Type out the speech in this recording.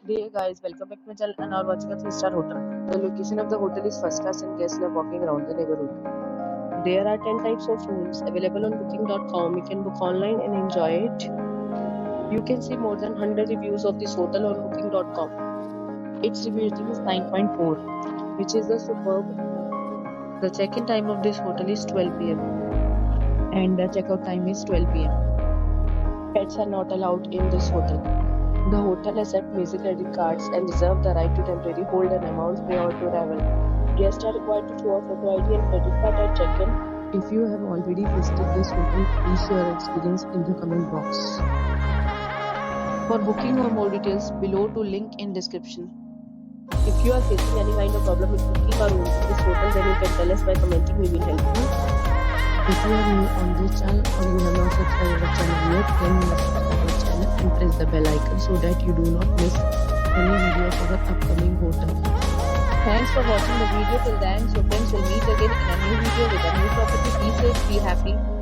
Hey guys, welcome back to my channel and now watching a 3-star hotel. The location of the hotel is first class and guests love walking around the neighborhood. There are 10 types of rooms available on booking.com. You can book online and enjoy it. You can see more than 100 reviews of this hotel on booking.com. Its review rating is 9.4, which is the superb. The check-in time of this hotel is 12 p.m. and the checkout time is 12 p.m. Pets are not allowed in this hotel. The hotel accepts major credit cards and reserves the right to temporarily hold an amount prior to arrival. Guests are required to show a photo ID and credit card at check-in. If you have already visited this hotel, please share your experience in the comment box. For booking or more details, below to link in description. If you are facing any kind of problem with booking or room in this hotel, then you can tell us by commenting. We will help you. If you are new on this channel or you have not subscribed our channel yet, then you must subscribe our channel and press the bell icon so that you do not miss any video of our upcoming hotel. Thanks for watching the video till the end. So friends, will meet again in a new video with a new property. Be safe, be happy.